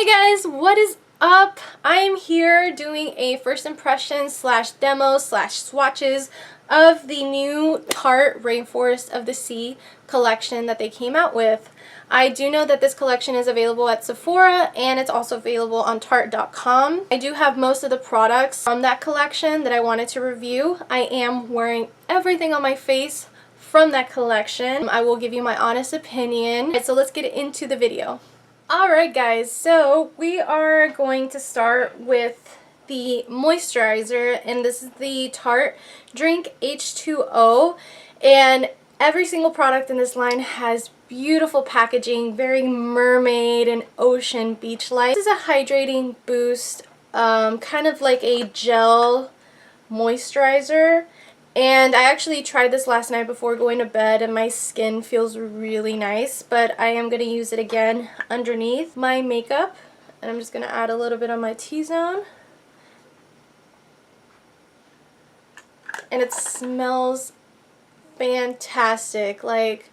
Hey guys, what is up? I am here doing a first impression slash demo slash swatches of the new Tarte Rainforest of the Sea collection that they came out with. I do know that this collection is available at Sephora and it's also available on Tarte.com. I do have most of the products from that collection that I wanted to review. I am wearing everything on my face from that collection. I will give you my honest opinion. So let's get into the video. Alright guys, so we are going to start with the moisturizer, and this is the Tarte Drink H2O, and every single product in this line has beautiful packaging, very mermaid and ocean beach-like. This is a hydrating boost, kind of like a gel moisturizer. And I actually tried this last night before going to bed and my skin feels really nice, but I am going to use it again underneath my makeup. And I'm just going to add a little bit on my T-zone. And it smells fantastic. Like,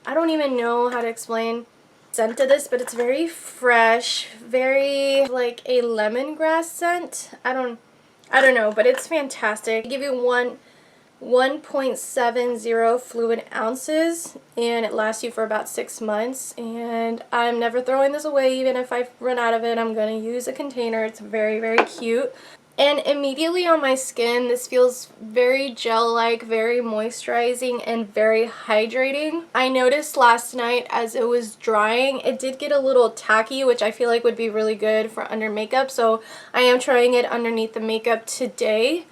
I don't even know how to explain the scent of this, but it's very fresh, very like a lemongrass scent. I don't know, but it's fantastic. I give you 1.70 fluid ounces, and it lasts you for about 6 months, and I'm never throwing this away. Even if I run out of it, I'm going to use a container. It's very, very cute. And immediately on my skin, this feels very gel-like, very moisturizing, and very hydrating. I noticed last night as it was drying, it did get a little tacky, which I feel like would be really good for under makeup, so I am trying it underneath the makeup today.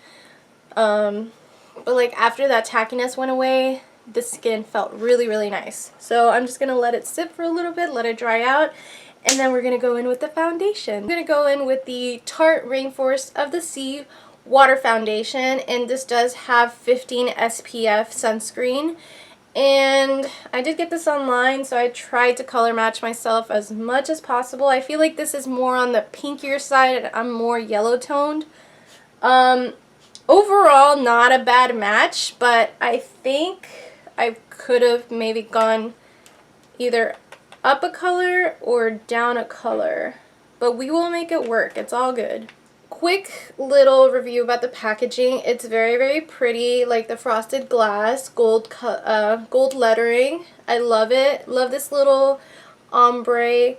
But like after that tackiness went away, the skin felt really, really nice. So I'm just going to let it sit for a little bit, let it dry out, and then we're going to go in with the foundation. I'm going to go in with the Tarte Rainforest of the Sea Water Foundation, and this does have 15 SPF sunscreen. And I did get this online, so I tried to color match myself as much as possible. I feel like this is more on the pinkier side and I'm more yellow toned. Overall, not a bad match, but I think I could have maybe gone either up a color or down a color, but we will make it work. It's all good. Quick little review about the packaging. It's very, very pretty, like the frosted glass, gold lettering. I love it. Love this little ombre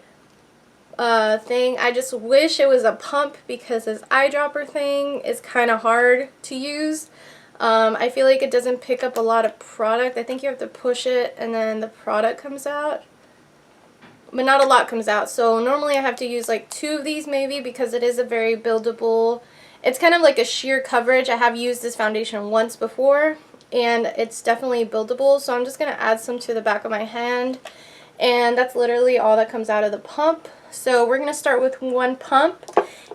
thing. I just wish it was a pump because this eyedropper thing is kind of hard to use. I feel like it doesn't pick up a lot of product. I think you have to push it and then the product comes out, but not a lot comes out. So normally I have to use like 2 of these maybe, because it is a very buildable, it's kind of like a sheer coverage. I have used this foundation once before and it's definitely buildable, so I'm just going to add some to the back of my hand, and that's literally all that comes out of the pump. So we're going to start with 1 pump,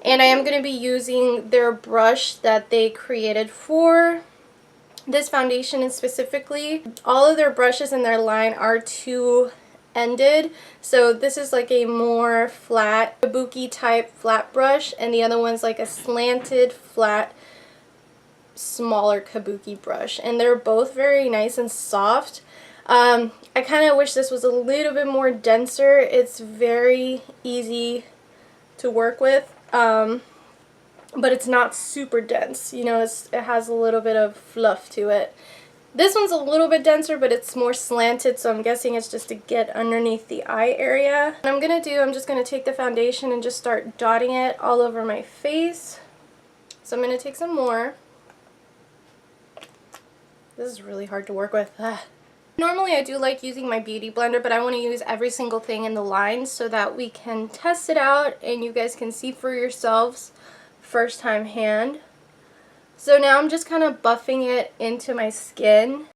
and I am going to be using their brush that they created for this foundation, and specifically all of their brushes in their line are 2-ended. So this is like a more flat kabuki type flat brush, and the other one's like a slanted flat smaller kabuki brush, and they're both very nice and soft. I kind of wish this was a little bit more denser. It's very easy to work with, but it's not super dense. You know, it has a little bit of fluff to it. This one's a little bit denser, but it's more slanted, so I'm guessing it's just to get underneath the eye area. What I'm just going to take the foundation and just start dotting it all over my face. So I'm going to take some more. This is really hard to work with. Normally I do like using my beauty blender, but I want to use every single thing in the line so that we can test it out and you guys can see for yourselves first time hand. So now I'm just kind of buffing it into my skin.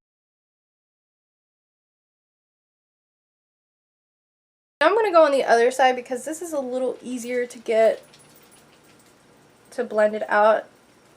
I'm going to go on the other side because this is a little easier to get to blend it out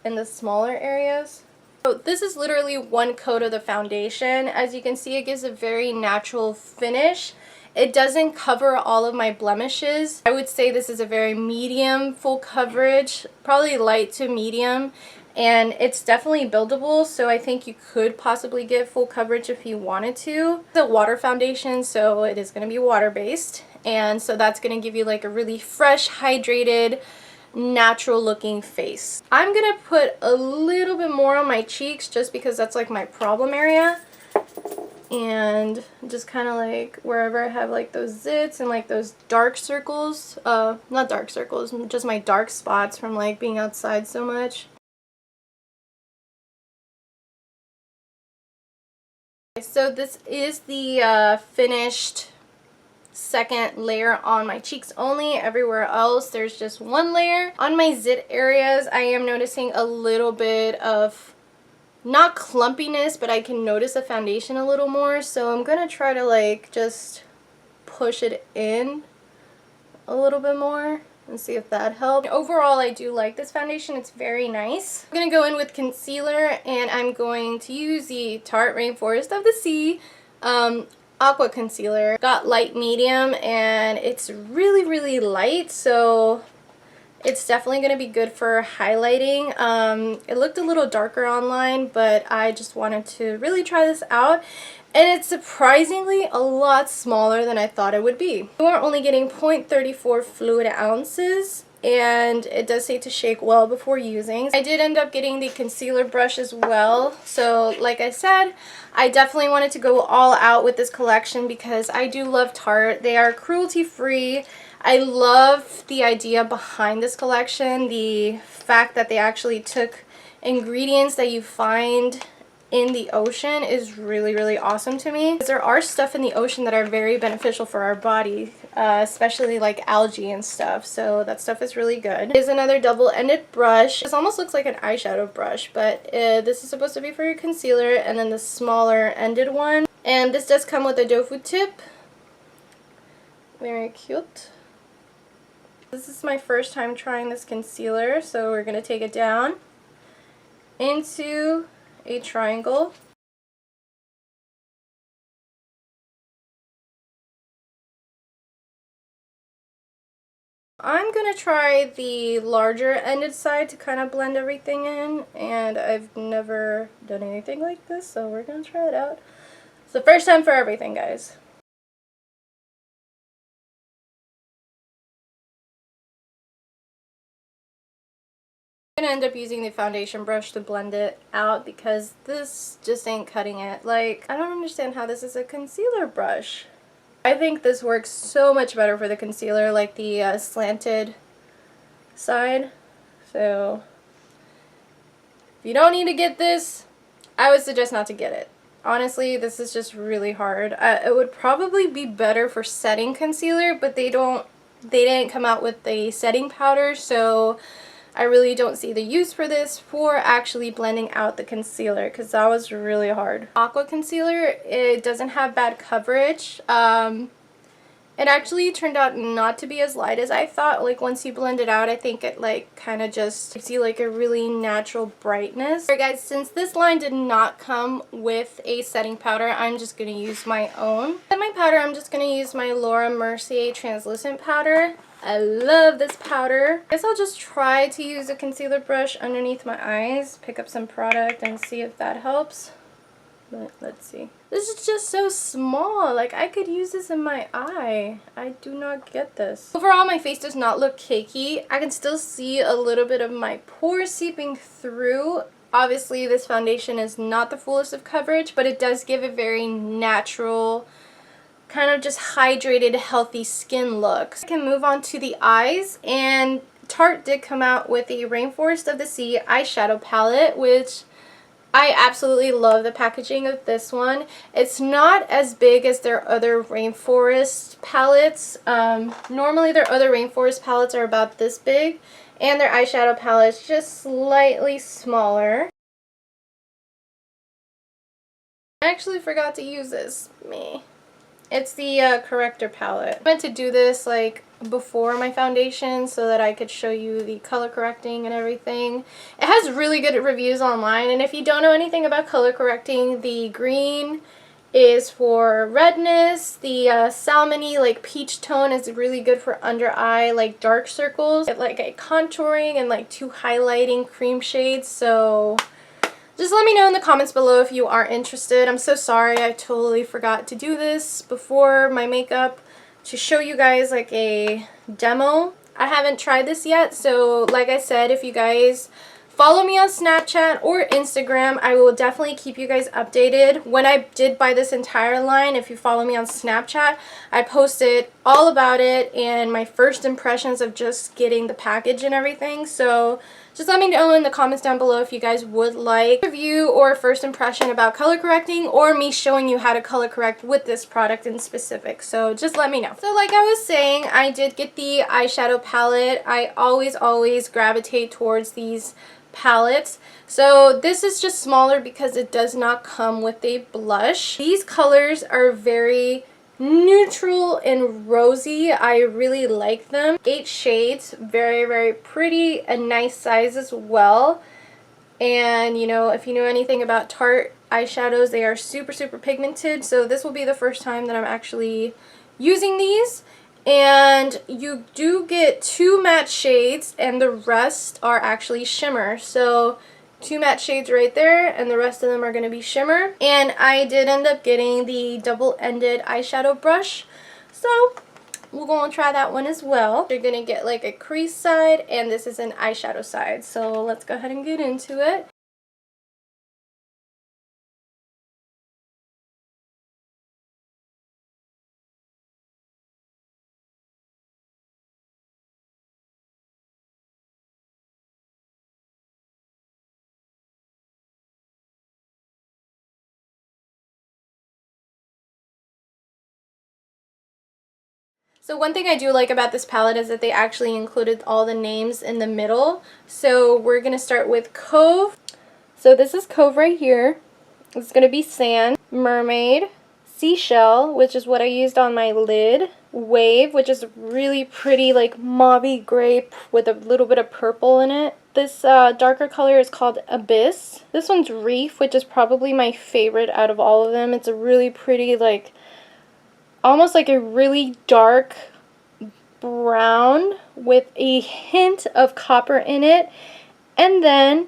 in the smaller areas. So this is literally 1 coat of the foundation. As you can see, it gives a very natural finish. It doesn't cover all of my blemishes. I would say this is a very medium full coverage, probably light to medium, and it's definitely buildable, so I think you could possibly get full coverage if you wanted to. It's a water foundation, so it is going to be water based, and so that's going to give you like a really fresh, hydrated, natural looking face. I'm gonna put a little bit more on my cheeks just because that's like my problem area, and just kind of like wherever I have like those zits and like those dark circles, not dark circles, just my dark spots from like being outside so much. So this is the finished second layer on my cheeks only. Everywhere else there's just one layer. On my zit areas I am noticing a little bit of, not clumpiness, but I can notice the foundation a little more, so I'm gonna try to like just push it in a little bit more and see if that helps. Overall, I do like this foundation. It's very nice. I'm gonna go in with concealer, and I'm going to use the Tarte Rainforest of the Sea aqua concealer. Got light medium, and it's really light, so it's definitely going to be good for highlighting. It looked a little darker online, but I just wanted to really try this out, and it's surprisingly a lot smaller than I thought it would be. You are only getting 0.34 fluid ounces, and it does say to shake well before using. I did end up getting the concealer brush as well, so like I said, I definitely wanted to go all out with this collection because I do love Tarte. They are cruelty-free. I love the idea behind this collection. The fact that they actually took ingredients that you find in the ocean is really awesome to me. There are stuff in the ocean that are very beneficial for our body, especially like algae and stuff, so that stuff is really good. Here's another double-ended brush. This almost looks like an eyeshadow brush, but this is supposed to be for your concealer, and then the smaller ended one. And this does come with a doe foot tip. Very cute. This is my first time trying this concealer, so we're going to take it down into a triangle. I'm going to try the larger ended side to kind of blend everything in, and I've never done anything like this, so we're going to try it out. It's the first time for everything, guys. I'm gonna end up using the foundation brush to blend it out because this just ain't cutting it. Like, I don't understand how this is a concealer brush. I think this works so much better for the concealer, like the slanted side. So if you don't need to get this, I would suggest not to get it. Honestly, this is just really hard. It would probably be better for setting concealer, but they didn't come out with the setting powder, so I really don't see the use for this for actually blending out the concealer, because that was really hard. Aqua concealer, it doesn't have bad coverage. It actually turned out not to be as light as I thought. Like, once you blend it out, I think it like kind of just gives you like a really natural brightness. Alright guys, since this line did not come with a setting powder, I'm just going to use my own. And my powder, I'm just going to use my Laura Mercier translucent powder. I love this powder. I guess I'll just try to use a concealer brush underneath my eyes, pick up some product and see if that helps. But let's see. This is just so small. Like, I could use this in my eye. I do not get this. Overall, my face does not look cakey. I can still see a little bit of my pores seeping through. Obviously, this foundation is not the fullest of coverage, but it does give a very natural, kind of just hydrated, healthy skin look. I can move on to the eyes, and Tarte did come out with a Rainforest of the Sea eyeshadow palette, which I absolutely love the packaging of this one. It's not as big as their other Rainforest palettes. Normally their other Rainforest palettes are about this big, and their eyeshadow palette is just slightly smaller. I actually forgot to use this. It's the corrector palette. I meant to do this like before my foundation so that I could show you the color correcting and everything. It has really good reviews online, and if you don't know anything about color correcting, the green is for redness, the salmony like peach tone is really good for under eye like dark circles, like a contouring and like 2 highlighting cream shades. So just let me know in the comments below if you are interested. I'm so sorry, I totally forgot to do this before my makeup, to show you guys like a demo. I haven't tried this yet, so like I said, if you guys follow me on Snapchat or Instagram, I will definitely keep you guys updated. When I did buy this entire line, if you follow me on Snapchat, I posted all about it and my first impressions of just getting the package and everything. So just let me know in the comments down below if you guys would like a review or a first impression about color correcting, or me showing you how to color correct with this product in specific. So just let me know. So like I was saying, I did get the eyeshadow palette. I always gravitate towards these palettes. So this is just smaller because it does not come with a blush. These colors are very neutral and rosy. I really like them. 8 shades, very pretty, a nice size as well. And you know, if you know anything about Tarte eyeshadows, they are super pigmented, so this will be the first time that I'm actually using these. And you do get 2 matte shades and the rest are actually shimmer. So 2 matte shades right there, and the rest of them are going to be shimmer. And I did end up getting the double-ended eyeshadow brush, so we're going to try that one as well. You're going to get like a crease side, and this is an eyeshadow side. So let's go ahead and get into it. So one thing I do like about this palette is that they actually included all the names in the middle. So we're going to start with Cove. So this is Cove right here. It's going to be Sand, Mermaid, Seashell, which is what I used on my lid, Wave, which is really pretty like mauvey gray with a little bit of purple in it. This darker color is called Abyss. This one's Reef, which is probably my favorite out of all of them. It's a really pretty, like, almost like a really dark brown with a hint of copper in it. And then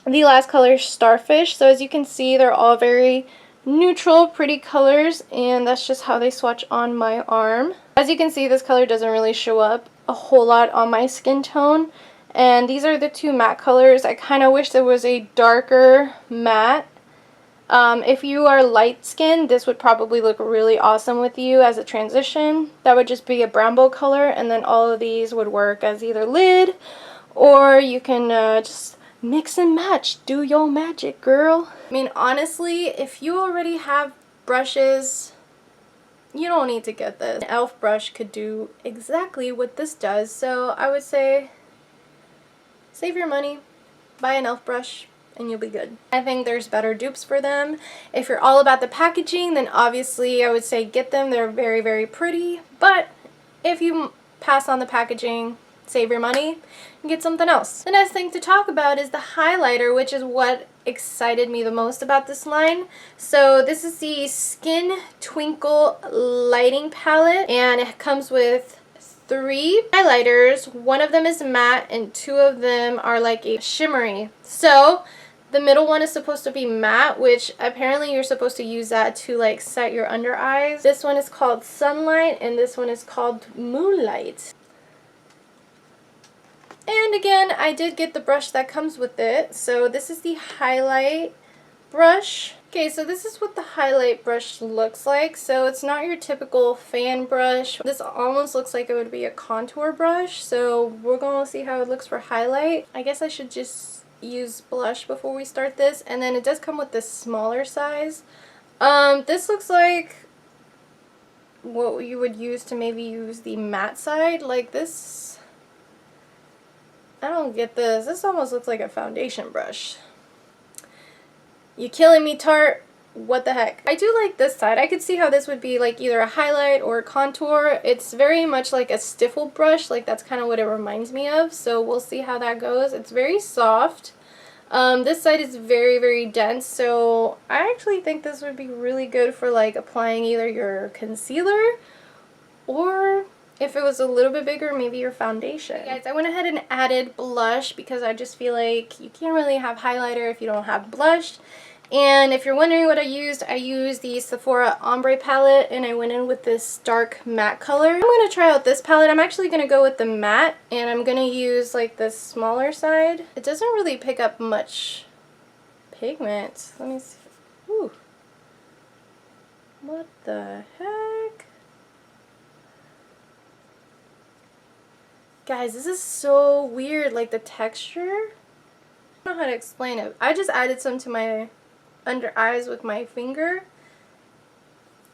the last color is Starfish. So as you can see, they're all very neutral, pretty colors, and that's just how they swatch on my arm. As you can see, this color doesn't really show up a whole lot on my skin tone. And these are the 2 matte colors. I kind of wish there was a darker matte. If you are light skinned, this would probably look really awesome with you as a transition. That would just be a brown color, and then all of these would work as either lid, or you can just mix and match. Do your magic, girl. I mean, honestly, if you already have brushes, you don't need to get this. An e.l.f. brush could do exactly what this does, so I would say save your money, buy an e.l.f. brush, and you'll be good. I think there's better dupes for them. If you're all about the packaging, then obviously I would say get them. They're very pretty. But if you pass on the packaging, save your money and get something else. The next thing to talk about is the highlighter, which is what excited me the most about this line. So this is the Skin Twinkle Lighting Palette, and it comes with 3 highlighters. One of them is matte and 2 of them are like a shimmery. So the middle one is supposed to be matte, which apparently you're supposed to use that to like set your under eyes. This one is called Sunlight and this one is called Moonlight. And again, I did get the brush that comes with it. So this is the highlight brush. Okay, so this is what the highlight brush looks like. So it's not your typical fan brush. This almost looks like it would be a contour brush. So we're going to see how it looks for highlight. I guess I should just use blush before we start this. And then it does come with this smaller size. This looks like what you would use to maybe use the matte side. Like this, I don't get this. This almost looks like a foundation brush. You killing me, Tarte. What the heck? I do like this side. I could see how this would be like either a highlight or a contour. It's very much like a stiffle brush. Like that's kind of what it reminds me of. So we'll see how that goes. It's very soft. This side is very dense. So I actually think this would be really good for like applying either your concealer or if it was a little bit bigger, maybe your foundation. Okay, guys, I went ahead and added blush because I just feel like you can't really have highlighter if you don't have blush. And if you're wondering what I used the Sephora Ombre palette, and I went in with this dark matte color. I'm going to try out this palette. I'm actually going to go with the matte, and I'm going to use like the smaller side. It doesn't really pick up much pigment. Let me see. Ooh. What the heck? Guys, this is so weird, like the texture. I don't know how to explain it. I just added some to my under eyes with my finger.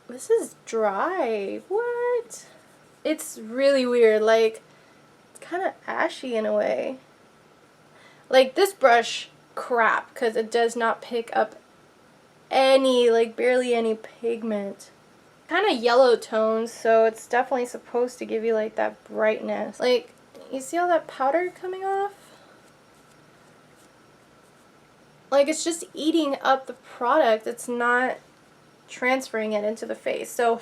This is dry. What? It's really weird. Like, it's kind of ashy in a way. Like, this brush, crap, because it does not pick up any, like, barely any pigment. Kind of yellow tones, so it's definitely supposed to give you, like, that brightness. Like, you see all that powder coming off? Like, it's just eating up the product. It's not transferring it into the face. So,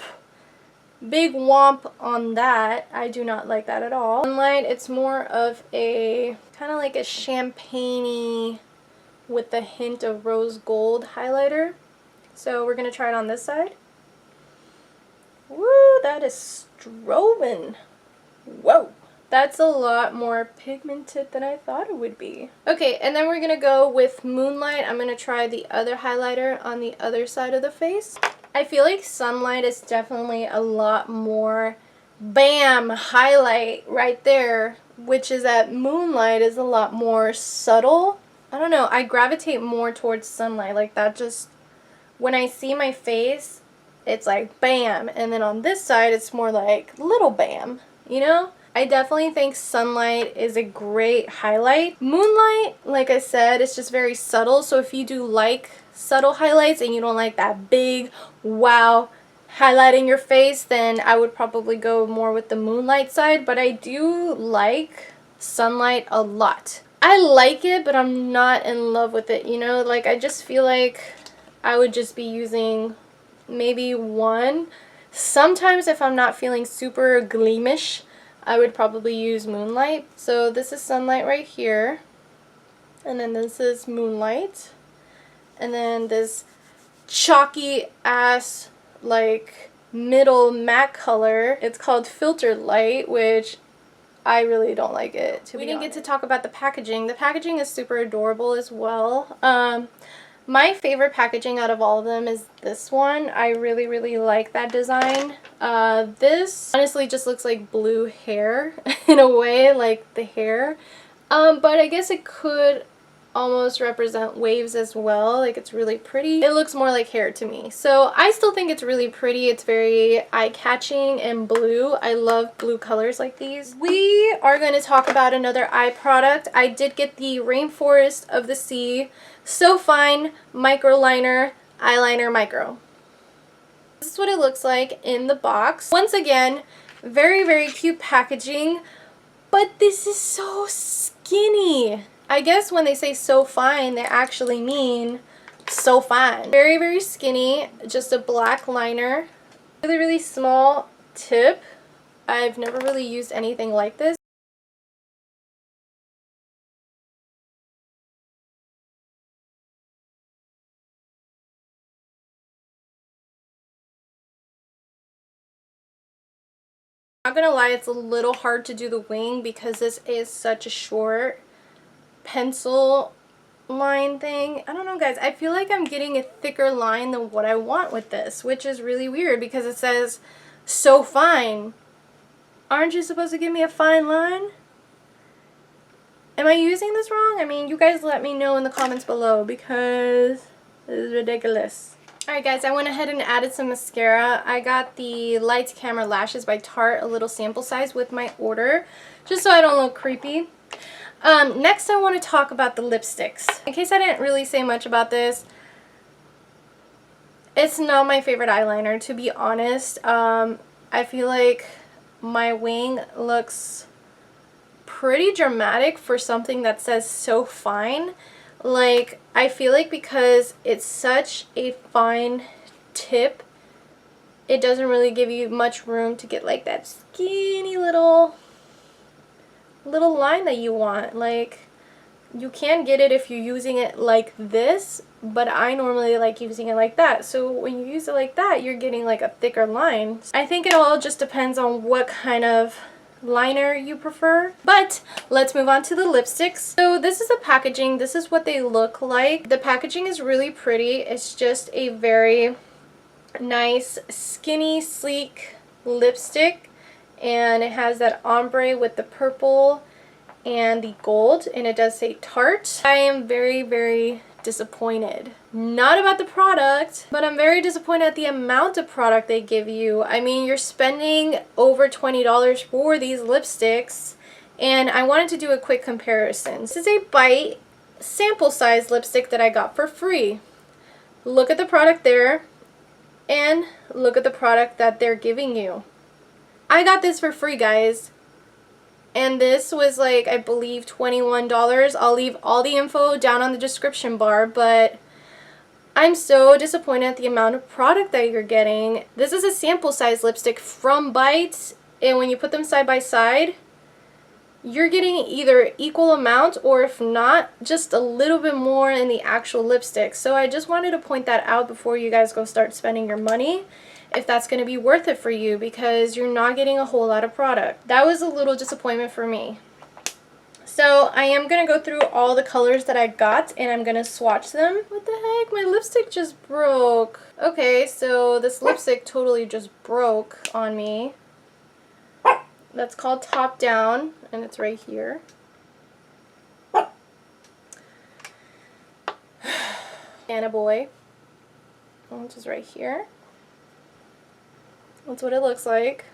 big womp on that. I do not like that at all. Sunlight, it's more of a, kind of like a champagne-y with a hint of rose gold highlighter. So, we're going to try it on this side. Woo, that is strobing. Whoa. That's a lot more pigmented than I thought it would be. Okay, and then we're going to go with Moonlight. I'm going to try the other highlighter on the other side of the face. I feel like Sunlight is definitely a lot more bam highlight right there, which is that Moonlight is a lot more subtle. I don't know, I gravitate more towards Sunlight. Like that just, when I see my face, it's like bam, and then on this side it's more like little bam, you know? I definitely think Sunlight is a great highlight. Moonlight, like I said, it's just very subtle. So if you do like subtle highlights and you don't like that big, wow highlight in your face, then I would probably go more with the Moonlight side. But I do like Sunlight a lot. I like it, but I'm not in love with it, you know? Like, I just feel like I would just be using maybe one. Sometimes if I'm not feeling super gleamish, I would probably use Moonlight. So this is Sunlight right here, and then this is Moonlight, and then this chalky ass like middle matte color, it's called Filtered Light, which I really don't like it, to be honest. We didn't get to talk about the packaging. The packaging is super adorable as well. My favorite packaging out of all of them is this one. I really, really like that design. This honestly just looks like blue hair in a way, like the hair. But I guess it could almost represent waves as well. Like, it's really pretty. It looks more like hair to me. So I still think it's really pretty. It's very eye-catching and blue. I love blue colors like these. We are going to talk about another eye product. I did get the Rainforest of the Sea So Fine Micro Liner Eyeliner Micro. This is what it looks like in the box. Once again, very, very cute packaging, but this is so skinny. I guess when they say so fine, they actually mean so fine. Very, very skinny, just a black liner. Really, really small tip. I've never really used anything like this. Not gonna lie, it's a little hard to do the wing because this is such a short pencil line thing. I don't know, guys. I feel like I'm getting a thicker line than what I want with this, which is really weird because it says so fine. Aren't you supposed to give me a fine line? Am I using this wrong? I mean, you guys let me know in the comments below because this is ridiculous. Alright guys, I went ahead and added some mascara. I got the Lights Camera Lashes by Tarte, a little sample size with my order, just so I don't look creepy. Next I want to talk about the lipsticks. In case I didn't really say much about this, it's not my favorite eyeliner, to be honest. I feel like my wing looks pretty dramatic for something that says so fine. Like, I feel like because it's such a fine tip, it doesn't really give you much room to get like that skinny little line that you want. Like, You can get it if you're using it like this, but I normally like using it like that. So when you use it like that, you're getting like a thicker line. I think it all just depends on what kind of liner you prefer. But let's move on to the lipsticks. So this is the packaging. This is what they look like. The packaging is really pretty. It's just a very nice, skinny, sleek lipstick, and it has that ombre with the purple and the gold, and it does say Tarte. I am very disappointed. Not about the product, but I'm very disappointed at the amount of product they give you. I mean, you're spending over $20 for these lipsticks, and I wanted to do a quick comparison. This is a Bite sample size lipstick that I got for free. Look at the product there, and look at the product that they're giving you. I got this for free, guys. And this was like, I believe, $21. I'll leave all the info down on the description bar, but I'm so disappointed at the amount of product that you're getting. This is a sample size lipstick from Bite, and when you put them side by side, you're getting either equal amount, or if not, just a little bit more in the actual lipstick. So I just wanted to point that out before you guys go start spending your money, if that's going to be worth it for you, because you're not getting a whole lot of product. That was a little disappointment for me. So I am going to go through all the colors that I got, and I'm going to swatch them. What the heck? My lipstick just broke. Okay, so this lipstick totally just broke on me. That's called Top Down, and it's right here. Cabana Boy, which is right here. That's what it looks like.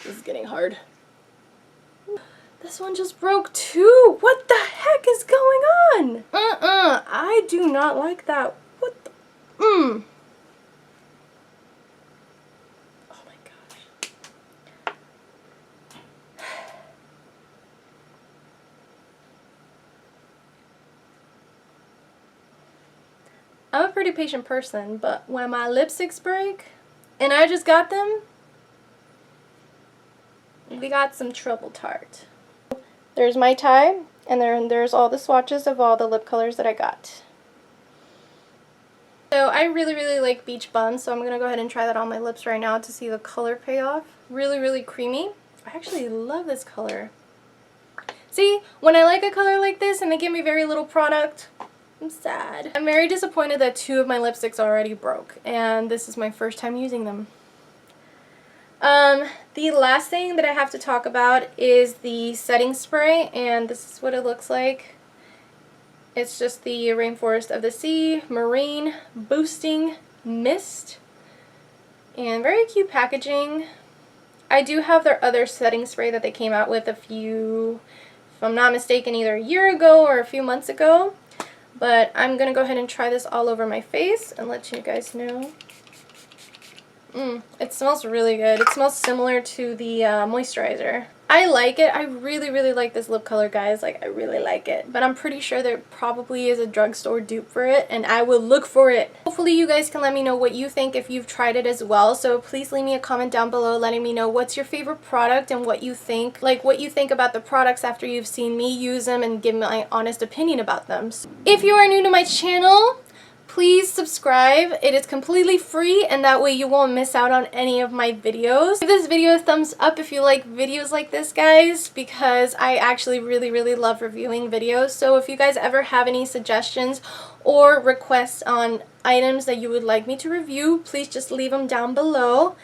This is getting hard. This one just broke too. What the heck is going on? I do not like that. What the? Oh my gosh. I'm a pretty patient person, but when my lipsticks break, and I just got them, we got some trouble, Tarte. There's my tie, and there's all the swatches of all the lip colors that I got. So I really like Beach Bum, so I'm going to go ahead and try that on my lips right now to see the color payoff. Really creamy. I actually love this color. See, when I like a color like this and they give me very little product, I'm sad. I'm very disappointed that 2 of my lipsticks already broke, and this is my first time using them. The last thing that I have to talk about is the setting spray, and this is what it looks like. It's just the Rainforest of the Sea Marine Boosting Mist, and very cute packaging. I do have their other setting spray that they came out with a few, if I'm not mistaken, either a year ago or a few months ago. But I'm going to go ahead and try this all over my face and let you guys know. It smells really good. It smells similar to the moisturizer. I like it. I really like this lip color, guys. Like, I really like it. But I'm pretty sure there probably is a drugstore dupe for it, and I will look for it. Hopefully you guys can let me know what you think if you've tried it as well. So please leave me a comment down below letting me know what's your favorite product and what you think. Like, what you think about the products after you've seen me use them, and give my honest opinion about them. If you are new to my channel, please subscribe. It is completely free, and that way you won't miss out on any of my videos. Give this video a thumbs up if you like videos like this, guys, because I actually really love reviewing videos. So if you guys ever have any suggestions or requests on items that you would like me to review, please just leave them down below.